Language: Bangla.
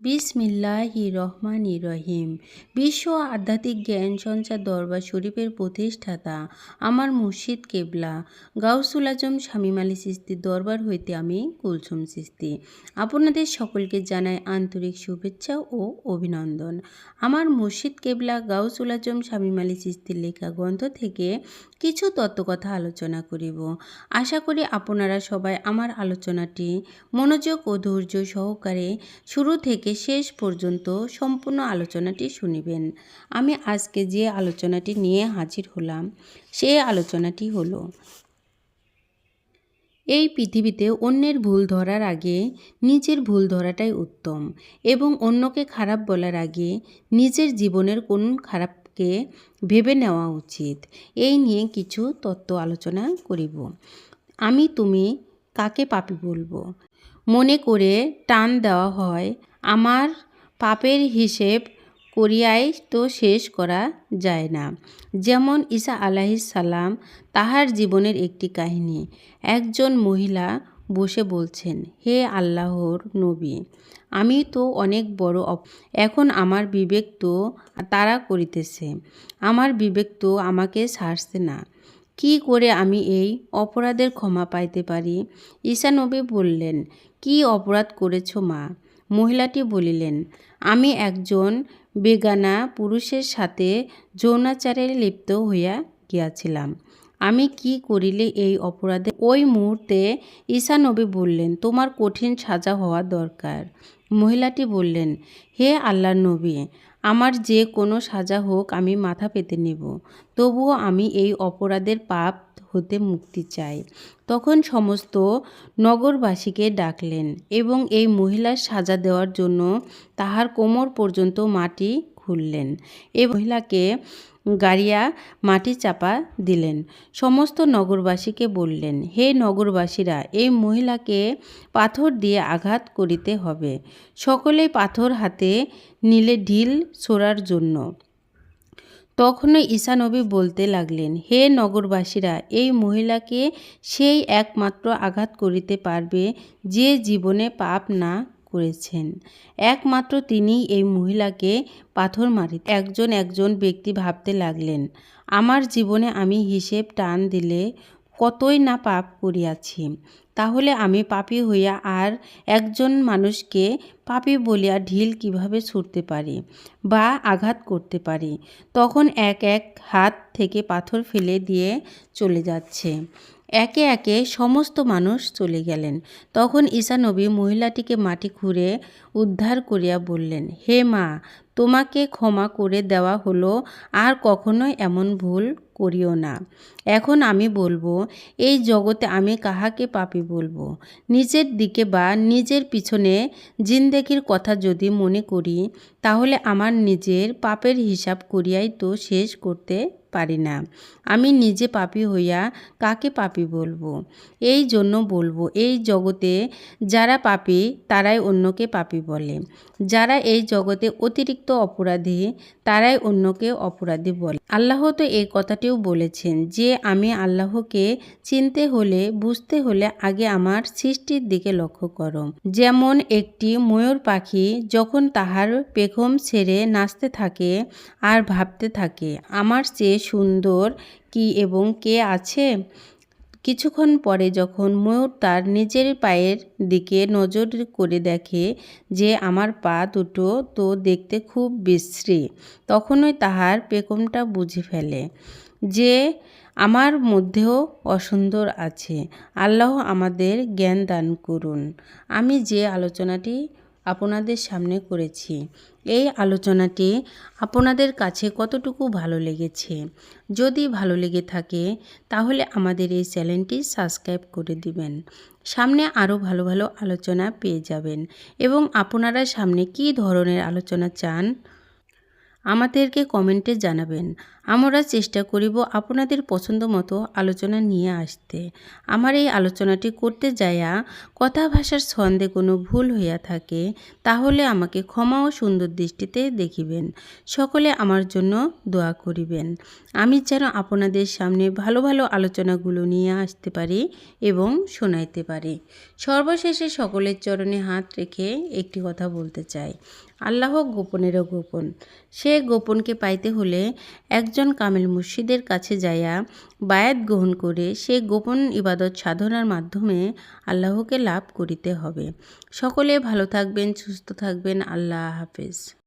বিসমিল্লাহির রহমানির রহিম। বিশ্ব আধ্যাত্মিক জ্ঞান সঞ্চার দরবার শরীফের প্রতিষ্ঠাতা আমার মুর্শিদ কেবলা গাউসুল আজম শামীম আলী চিশতির দরবার হইতে আমি কুলসুম চিশতি আপনাদের সকলকে জানাই আন্তরিক শুভেচ্ছা ও অভিনন্দন। আমার মুর্শিদ কেবলা গাউসুল আজম শামীম আলী চিশতির লেখা গ্রন্থ থেকে কিছু তত্ত্বকথা আলোচনা করিব। আশা করি আপনারা সবাই আমার আলোচনাটি মনোযোগ ও ধৈর্য সহকারে শুরু থেকে শেষ পর্যন্ত সম্পূর্ণ আলোচনাটি শুনিবেন। আমি আজকে যে আলোচনাটি নিয়ে হাজির হলাম সেই আলোচনাটি হলো, এই পৃথিবীতে অন্যের ভুল ধরার আগে নিজের ভুল ধরাটাই উত্তম এবং অন্যকে খারাপ বলার আগে নিজের জীবনের কোন খারাপকে ভেবে নেওয়া উচিত। এই নিয়ে কিছু তত্ত্ব আলোচনা করিব। আমি তুমি কাকে পাপী বলবো? মনে করে টান দেওয়া হয়, আমার পাপের হিসেব করিয়াই তো শেষ করা যায় না। যেমন ঈসা আলাইহিস সালাম, তাহার জীবনের একটি কাহিনী। একজন মহিলা বসে বলছেন, হে আল্লাহর নবী, আমি তো অনেক বড় এখন আমার বিবেক তো তাড়া করিতেছে, আমার বিবেক তো আমাকে ছাড়ছে না। কি করে আমি এই অপরাধের ক্ষমা পাইতে পারি? ঈসা নবী বললেন, কি অপরাধ করেছ মা? মহিলাটি বলিলেন, আমি একজন বেগানা পুরুষের সাথে যৌনাচারে লিপ্ত হইয়া গিয়াছিলাম। আমি কি করিলে এই অপরাধে? ওই মুহূর্তে ঈসা নবী বললেন, তোমার কঠিন সাজা হওয়া দরকার। মহিলাটি বললেন, হে আল্লাহর নবী, আমার যে কোনো সাজা হোক আমি মাথা পেতে নেব, তবুও আমি এই অপরাধের পাপ হতে মুক্তি চাই। তখন সমস্ত নগরবাসীকে ডাকলেন এবং এই মহিলার সাজা দেওয়ার জন্য তাহার কোমর পর্যন্ত মাটি খুললেন এবং মহিলাকে গাড়িয়া মাটি চাপা দিলেন। সমস্ত নগরবাসীকে বললেন, হে নগরবাসীরা, এই মহিলাকে পাথর দিয়ে আঘাত করিতে হবে। সকলেই পাথর হাতে নিলে ঢিল ছোড়ার জন্য। তখনই ঈসা নবী বলতে লাগলেন, হে নগরবাসীরা, এই মহিলাকে সেই একমাত্র আঘাত করিতে পারবে যে জীবনে পাপ না করেছেন। একমাত্র তিনিই এই মহিলাকে পাথর মারিতে। একজন ব্যক্তি ভাবতে লাগলেন, আমার জীবনে আমি হিসেব টান দিলে কতই না পাপ করিয়াছি, তাহলে আমি পাপী হইয়া আর একজন মানুষকে পাপী বলিয়া ঢিল কিভাবে ছুঁড়তে পারি বা আঘাত করতে পারি? তখন এক এক হাত থেকে পাথর ফেলে দিয়ে চলে যাচ্ছে। একে একে সমস্ত মানুষ চলে গেলেন। তখন ঈসা নবী মহিলাটিকে মাটি খুঁড়ে উদ্ধার করিয়া বললেন, হে মা, তোমাকে ক্ষমা করে দেওয়া হলো, আর কখনোই এমন ভুল করিও না। এখন আমি বলবো, এই জগতে আমি কাহাকে পাপী বলবো? নিজের দিকে বা নিজের পিছনে জিন্দেগির কথা যদি মনে করি, তাহলে আমার নিজের পাপের হিসাব করিয়াই তো শেষ করতে পারি না। আমি নিজে পাপী হইয়া কাকে পাপী বলবো? এই জন্য বলবো, এই জগতে যারা পাপী তারাই অন্যকে পাপী বলে। যারা এই জগতে অতিরিক্ত অপরাধী তারাই অন্যকে অপরাধী বলে। আল্লাহ তো এই কথাটিও বলেছেন যে আমি আল্লাহকে চিনতে হলে, বুঝতে হলে আগে আমার সৃষ্টির দিকে লক্ষ্য করো। যেমন একটি ময়ূর পাখি যখন তাহার পেখম ছেড়ে নাচতে থাকে আর ভাবতে থাকে, আমার চেয়ে সুন্দর কি এবং কে আছে? কিছুক্ষণ পরে যখন ময়ূর তার নিজের পায়ের দিকে নজর করে দেখে যে আমার পা দুটো তো দেখতে খুব বিশ্রী, তখনই তাহার পেখমটা বুঝে ফেলে যে আমার মধ্যেও অসুন্দর আছে। আল্লাহ আমাদের জ্ঞান দান করুন। আমি যে আলোচনাটি আপনাদের সামনে করেছি, এই আলোচনাটি আপনাদের কাছে কতটুকু ভালো লেগেছে? যদি ভালো লেগে থাকে তাহলে আমাদের এই চ্যানেলটি সাবস্ক্রাইব করে দিবেন। সামনে আরও ভালো ভালো আলোচনা পেয়ে যাবেন এবং আপনারা সামনে কী ধরনের আলোচনা চান আমাদেরকে কমেন্টে জানাবেন। আমরা চেষ্টা করিব আপনাদের পছন্দ মতো আলোচনা নিয়ে আসতে। আমার এই আলোচনাটি করতে যাইয়া কথা ভাষার ছন্দে কোনো ভুল হইয়া থাকে তাহলে আমাকে ক্ষমা ও সুন্দর দৃষ্টিতে দেখিবেন। সকলে আমার জন্য দোয়া করিবেন। আমি যেন আপনাদের সামনে ভালো ভালো আলোচনাগুলো নিয়ে আসতে পারি এবং শোনাইতে পারি। সর্বশেষে সকলের চরণে হাত রেখে একটি কথা বলতে চাই। আল্লাহ গোপনেরও গোপন। সে গোপনকে পাইতে হলে একজন কামেল মুর্শিদের কাছে যাইয়া বায়াত গ্রহণ করে সে গোপন ইবাদত সাধনার মাধ্যমে আল্লাহকে লাভ করিতে হবে। সকলে ভালো থাকবেন, সুস্থ থাকবেন। আল্লাহ হাফেজ।